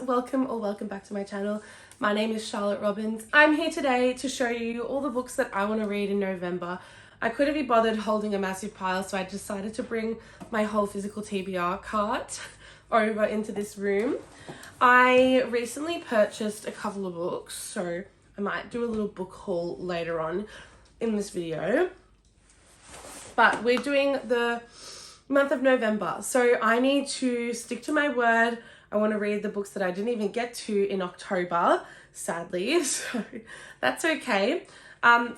welcome back to my channel. My name is Charlotte Robbins. I'm here today to show you all the books that I want to read in November. I couldn't be bothered holding a massive pile, so I decided to bring my whole physical TBR cart over into this room. I recently purchased a couple of books, so I might do a little book haul later on in this video. But we're doing the month of November, so I need to stick to my word. I want to read the books that I didn't even get to in October, sadly, so that's okay.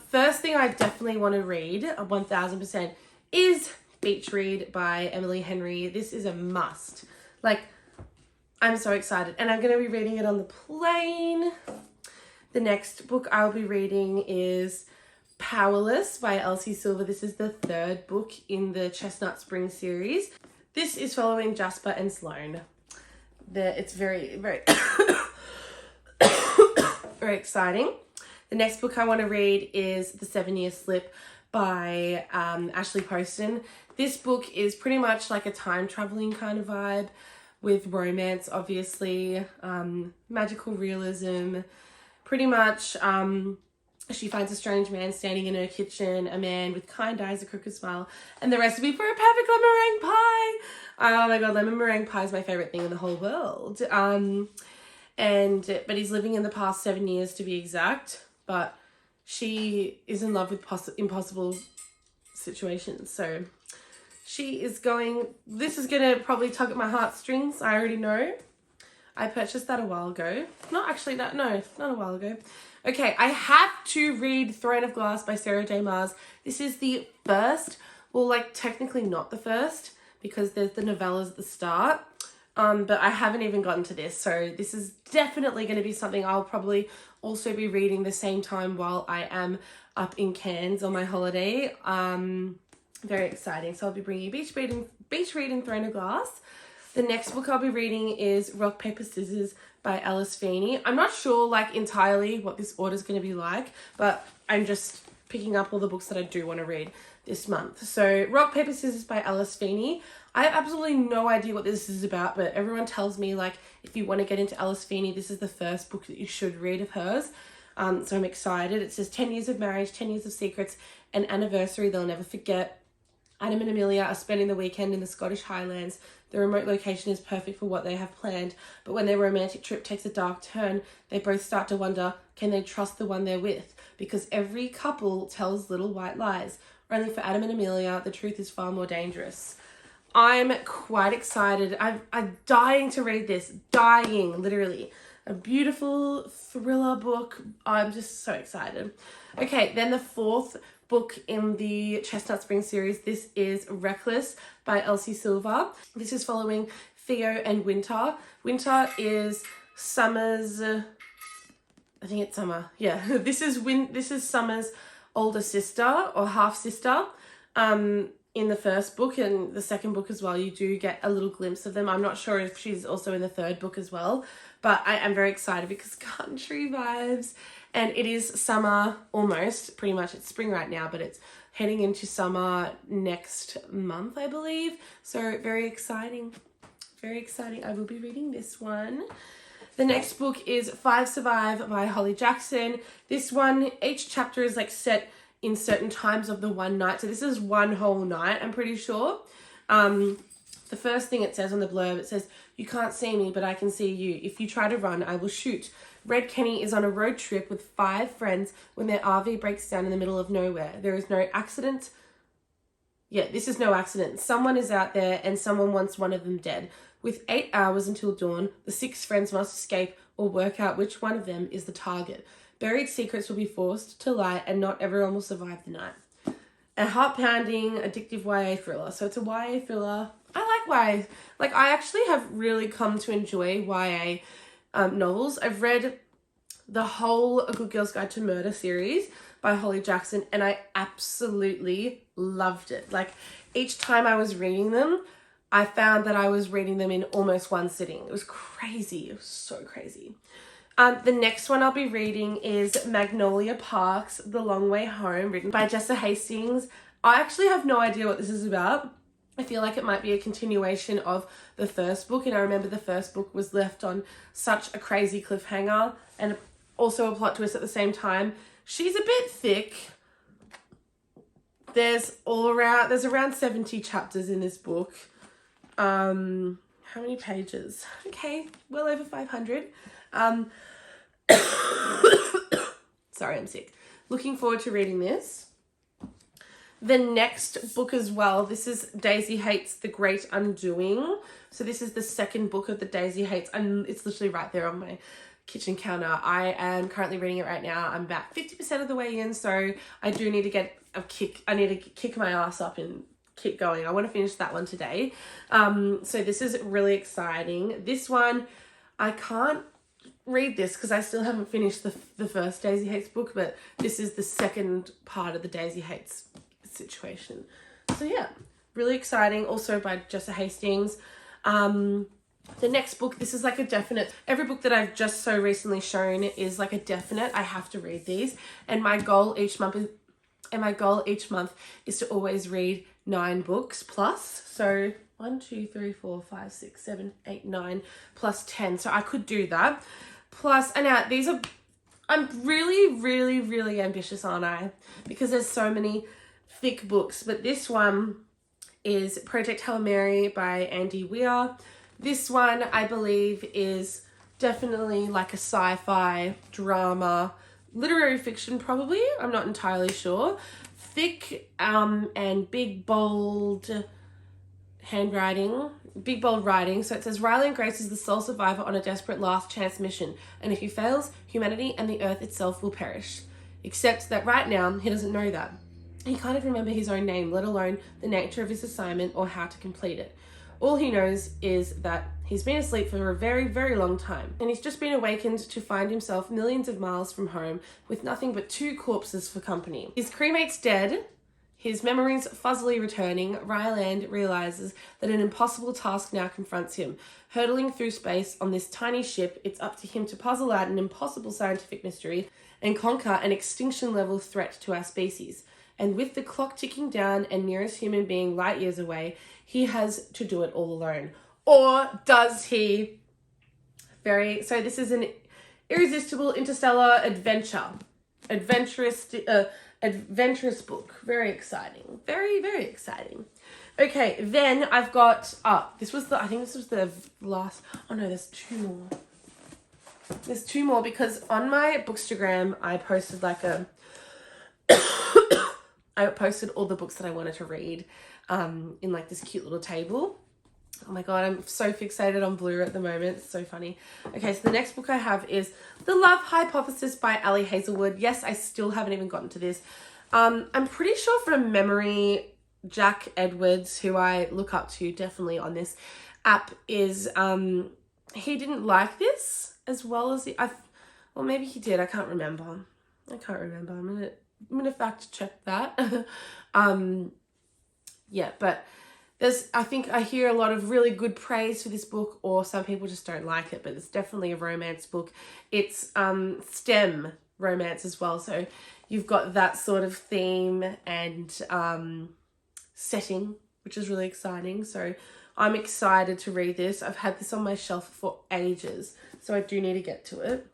First thing I definitely want to read, 1000%, is Beach Read by Emily Henry. This is a must. Like, I'm so excited, and I'm going to be reading it on the plane. The next book I'll be reading is Powerless by Elsie Silver. This is the third book in the Chestnut Spring series. This is following Jasper and Sloane. It's very, very, very exciting. The next book I want to read is The 7-Year Slip by Ashley Poston. This book is pretty much like a time traveling kind of vibe with romance, obviously, magical realism. Pretty much, she finds a strange man standing in her kitchen, a man with kind eyes, a crooked smile, and the recipe for a perfect lemon meringue pie. Oh my god, lemon meringue pie is my favourite thing in the whole world. But he's living in the past 7 years to be exact, but she is in love with impossible situations. So she is this is going to probably tug at my heartstrings, I already know. I purchased that a while ago. Not a while ago. Okay, I have to read Throne of Glass by Sarah J. Maas. This is the first, well, like technically not the first, because there's the novellas at the start. But I haven't even gotten to this, so this is definitely going to be something I'll probably also be reading the same time while I am up in Cairns on my holiday. Very exciting. So I'll be bringing Beach Read and Throne of Glass. The next book I'll be reading is Rock, Paper, Scissors by Alice Feeney. I'm not sure like entirely what this order is going to be like, but I'm just picking up all the books that I do want to read this month. So Rock, Paper, Scissors by Alice Feeney. I have absolutely no idea what this is about, but everyone tells me like if you want to get into Alice Feeney, this is the first book that you should read of hers. So I'm excited. It says 10 years of marriage, 10 years of secrets, an anniversary they'll never forget. Adam and Amelia are spending the weekend in the Scottish Highlands. The remote location is perfect for what they have planned, but when their romantic trip takes a dark turn, they both start to wonder, can they trust the one they're with? Because every couple tells little white lies. Only for Adam and Amelia, the truth is far more dangerous. I'm quite excited. I'm dying to read this. Dying, literally. A beautiful thriller book. I'm just so excited. Okay, then the fourth book in the Chestnut Spring series. This is Reckless by Elsie Silver. This is following Theo and Winter. Winter is Summer's, I think it's Summer. Yeah, this is Summer's older sister or half sister. In the first book and the second book as well, you do get a little glimpse of them. I'm not sure if she's also in the third book as well, but I am very excited because country vibes. And it is summer almost, pretty much. It's spring right now, but it's heading into summer next month, I believe. So very exciting. Very exciting. I will be reading this one. The next book is 5 Survive by Holly Jackson. This one, each chapter is like set in certain times of the one night. So this is one whole night, I'm pretty sure. The first thing it says on the blurb, it says, "You can't see me, but I can see you. If you try to run, I will shoot." Red Kenny is on a road trip with 5 friends when their RV breaks down in the middle of nowhere. There is no accident. Yeah, this is no accident. Someone is out there and someone wants one of them dead. With 8 hours until dawn, the 6 friends must escape or work out which one of them is the target. Buried secrets will be forced to light and not everyone will survive the night. A heart-pounding, addictive YA thriller. So it's a YA thriller. I like YA. Like, I actually have really come to enjoy YA novels. I've read the whole A Good Girl's Guide to Murder series by Holly Jackson, and I absolutely loved it. Like, each time I was reading them, I found that I was reading them in almost one sitting. It was crazy. It was so crazy. The next one I'll be reading is Magnolia Park's The Long Way Home, written by Jessa Hastings. I actually have no idea what this is about. I feel like it might be a continuation of the first book, and I remember the first book was left on such a crazy cliffhanger and also a plot twist at the same time. She's a bit thick. There's around 70 chapters in this book. How many pages? Okay, well over 500. Sorry, I'm sick. Looking forward to reading this. The next book as well, this is Daisy Hates The Great Undoing. So this is the second book of the Daisy Hates, and it's literally right there on my kitchen counter. I am currently reading it right now. I'm about 50% of the way in, so I do need to get a kick. I need to kick my ass up and keep going. I want to finish that one today. So this is really exciting. This one, I can't read this because I still haven't finished the first Daisy Hates book, but this is the second part of the Daisy Hates situation. So yeah, really exciting. Also by Jessa Hastings. The next book, this is like a definite. Every book that I've just so recently shown is like a definite. I have to read these, and my goal each month is to always read 9 books plus. So 1, 2, 3, 4, 5, 6, 7, 8, 9 plus 10. So I could do that. Plus, and now these are, I'm really, really, really ambitious, aren't I? Because there's so many thick books. But this one is Project Hail Mary by Andy Weir. This one, I believe, is definitely like a sci-fi drama, literary fiction probably. I'm not entirely sure. Thick and big, bold handwriting, big, bold writing. So it says, Riley and Grace is the sole survivor on a desperate last chance mission. And if he fails, humanity and the earth itself will perish. Except that right now, he doesn't know that. He can't even remember his own name, let alone the nature of his assignment or how to complete it. All he knows is that he's been asleep for a very, very long time, and he's just been awakened to find himself millions of miles from home with nothing but 2 corpses for company. His crewmate's dead, his memories fuzzily returning. Ryland realizes that an impossible task now confronts him. Hurtling through space on this tiny ship, it's up to him to puzzle out an impossible scientific mystery and conquer an extinction-level threat to our species. And with the clock ticking down and nearest human being light years away, he has to do it all alone. Or does he? So this is an irresistible interstellar adventurous book. Very exciting. Very, very exciting. Okay, then I've got, I think this was the last, oh no, there's 2 more. There's 2 more because on my Bookstagram, I posted I posted all the books that I wanted to read in like this cute little table. Oh my God, I'm so fixated on blue at the moment. It's so funny. Okay, so the next book I have is The Love Hypothesis by Ali Hazelwood. Yes, I still haven't even gotten to this. I'm pretty sure from memory, Jack Edwards, who I look up to definitely on this app, is he didn't like this as well as well, maybe he did. I can't remember. I'm gonna fact check that. Yeah, but I think I hear a lot of really good praise for this book, or some people just don't like it, but it's definitely a romance book. It's STEM romance as well, so you've got that sort of theme and setting, which is really exciting. So I'm excited to read this. I've had this on my shelf for ages, so I do need to get to it.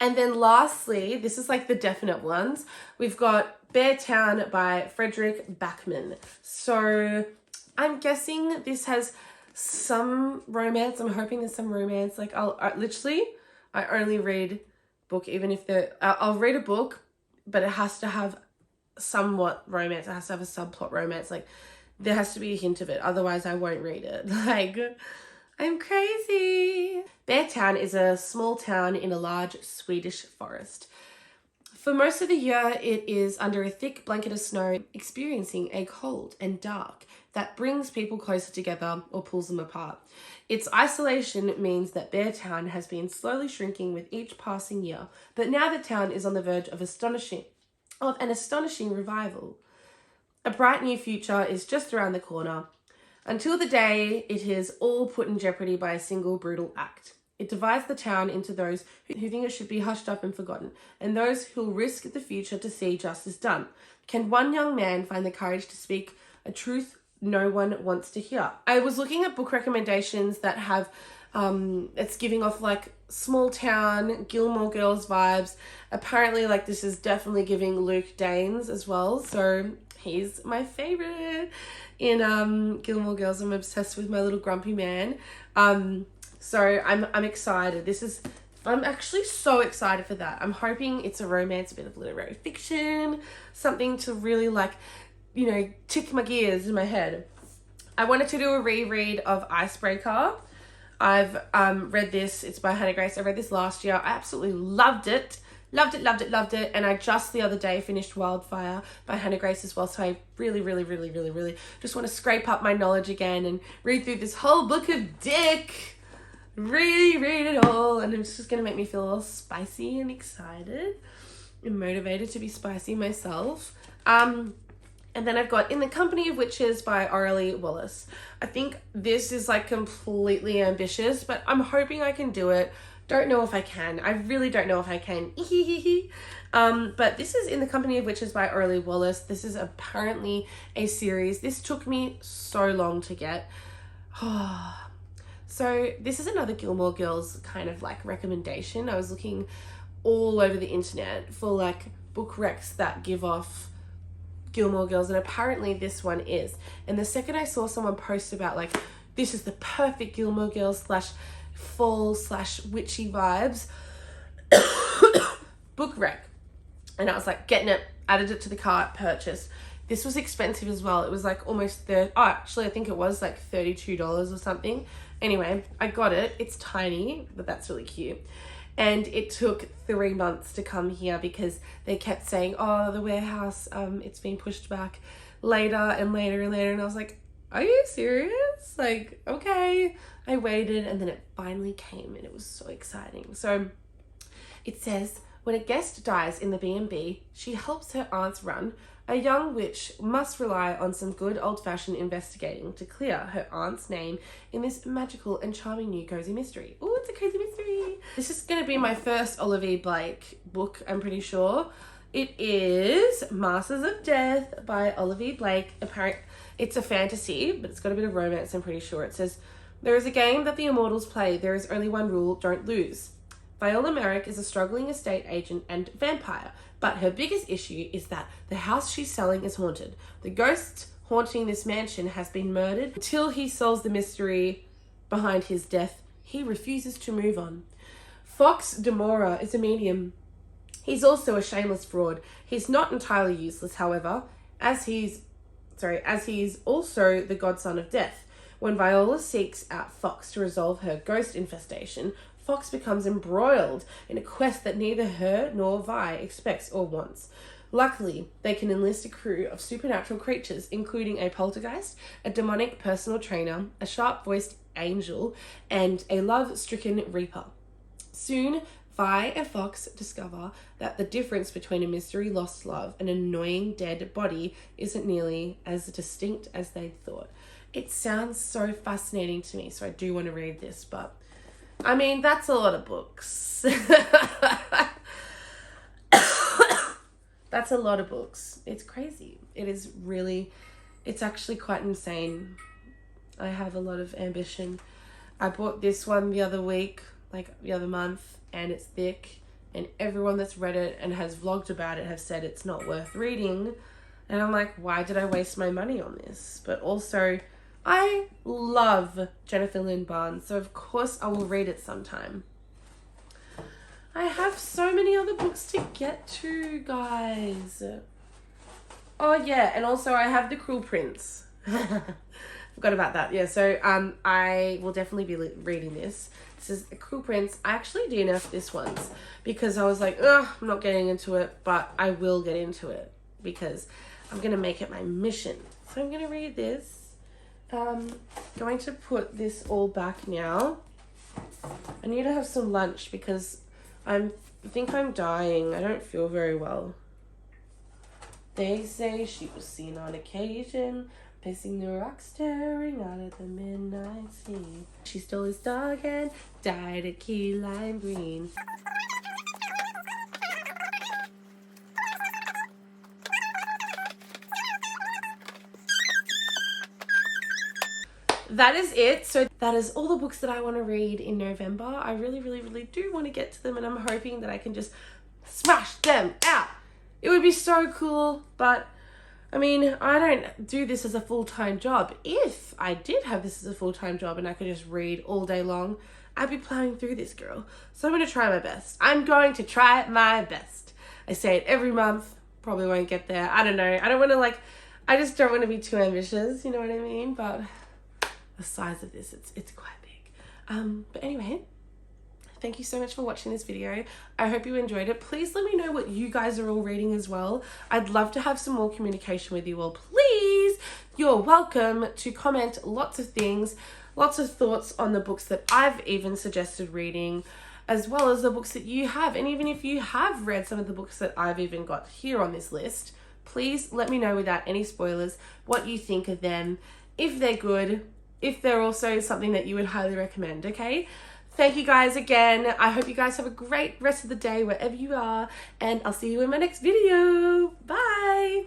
And then lastly, this is like the definite ones. We've got Bear Town by Frederick Backman. So I'm guessing this has some romance. I'm hoping there's some romance. Like I only read book, even if I'll read a book, but it has to have somewhat romance. It has to have a subplot romance. Like there has to be a hint of it. Otherwise I won't read it. Like, I'm crazy. Bear Town is a small town in a large Swedish forest. For most of the year, it is under a thick blanket of snow, experiencing a cold and dark that brings people closer together or pulls them apart. Its isolation means that Bear Town has been slowly shrinking with each passing year, but now the town is on the verge of an astonishing revival. A bright new future is just around the corner, until the day it is all put in jeopardy by a single brutal act. It divides the town into those who think it should be hushed up and forgotten, and those who'll risk the future to see justice done. Can one young man find the courage to speak a truth no one wants to hear. I was looking at book recommendations that have, it's giving off like small town Gilmore Girls vibes. Apparently like this is definitely giving Luke Danes as well. So he's my favorite in Gilmore Girls. I'm obsessed with my little grumpy man. So I'm excited. I'm actually so excited for that. I'm hoping it's a romance, a bit of literary fiction, something to really like, you know, tick my gears in my head. I wanted to do a reread of Icebreaker. I've read this. It's by Hannah Grace. I read this last year. I absolutely loved it. Loved it. And I just the other day finished Wildfire by Hannah Grace as well. So I really just want to scrape up my knowledge again and read through this whole book of Dick. Reread it all. And it's just going to make me feel all spicy and excited and motivated to be spicy myself. And then I've got In the Company of Witches by Aurelie Wallace. I think this is like completely ambitious, but I'm hoping I can do it. Don't know if I can. I really don't know if I can. But this is In the Company of Witches by Aurelie Wallace. This is apparently a series. This took me so long to get. So this is another Gilmore Girls kind of like recommendation. I was looking all over the internet for like book recs that give off Gilmore Girls, and apparently this one is. And the second I saw someone post about like, this is the perfect Gilmore Girls / fall / witchy vibes book rec, and I was like, getting it, added it to the cart, purchased. This was expensive as well. It was like almost actually I think it was like $32 or something. Anyway, I got it. It's tiny, but that's really cute. And it took 3 months to come here because they kept saying, oh, the warehouse, it's been pushed back later and later and later. And I was like, are you serious? Like, okay. I waited and then it finally came and it was so exciting. So it says, when a guest dies in the B&B, she helps her aunts run. A young witch must rely on some good old-fashioned investigating to clear her aunt's name in this magical and charming new cozy mystery. Oh, it's a cozy mystery. This is going to be my first Olivia Blake book, I'm pretty sure. It is Masters of Death by Olivia Blake. It's a fantasy, but it's got a bit of romance, I'm pretty sure. It says, there is a game that the immortals play. There is only one rule, don't lose. Viola Merrick is a struggling estate agent and vampire, but her biggest issue is that the house she's selling is haunted. The ghost haunting this mansion has been murdered. Until he solves the mystery behind his death, he refuses to move on. Fox Demora is a medium. He's also a shameless fraud. He's not entirely useless, however, as he's also the godson of death. When Viola seeks out Fox to resolve her ghost infestation, Fox becomes embroiled in a quest that neither her nor Vi expects or wants. Luckily, they can enlist a crew of supernatural creatures, including a poltergeist, a demonic personal trainer, a sharp-voiced angel, and a love-stricken reaper. Soon, Vi and Fox discover that the difference between a mystery lost love and an annoying dead body isn't nearly as distinct as they thought. It sounds so fascinating to me, so I do want to read this, but I mean, that's a lot of books. That's a lot of books. It's crazy. It's actually quite insane. I have a lot of ambition. I bought this one the other month, and it's thick, and everyone that's read it and has vlogged about it have said it's not worth reading. And I'm like, why did I waste my money on this? But also, I love Jennifer Lynn Barnes, so of course I will read it sometime. I have so many other books to get to, guys. Oh yeah, and also I have The Cruel Prince. Forgot about that. Yeah, so I will definitely be reading this. This is The Cruel Prince. I actually DNF'd this once because I was like, ugh, I'm not getting into it, but I will get into it because I'm going to make it my mission. So I'm going to read this. Going to put this all back now. I need to have some lunch because I think I'm dying. I don't feel very well. They say she was seen on occasion pacing the rocks, staring out at the midnight sea. She stole his dog and dyed a key lime green. that is it. So that is all the books that I want to read in November. I really, really, really do want to get to them, and I'm hoping that I can just smash them out. It would be so cool, but I mean, I don't do this as a full-time job. If I did have this as a full-time job and I could just read all day long, I'd be plowing through this, girl. So I'm going to try my best. I'm going to try my best. I say it every month. Probably won't get there. I don't know. I don't want to I just don't want to be too ambitious. You know what I mean? But the size of this, it's quite big. But anyway, thank you so much for watching this video. I hope you enjoyed it. Please let me know what you guys are all reading as well. I'd love to have some more communication with you all. Please, you're welcome to comment lots of things, lots of thoughts on the books that I've even suggested reading, as well as the books that you have. And even if you have read some of the books that I've even got here on this list, please let me know without any spoilers what you think of them, if they're good, if they're also something that you would highly recommend, okay? Thank you guys again. I hope you guys have a great rest of the day wherever you are, and I'll see you in my next video. Bye.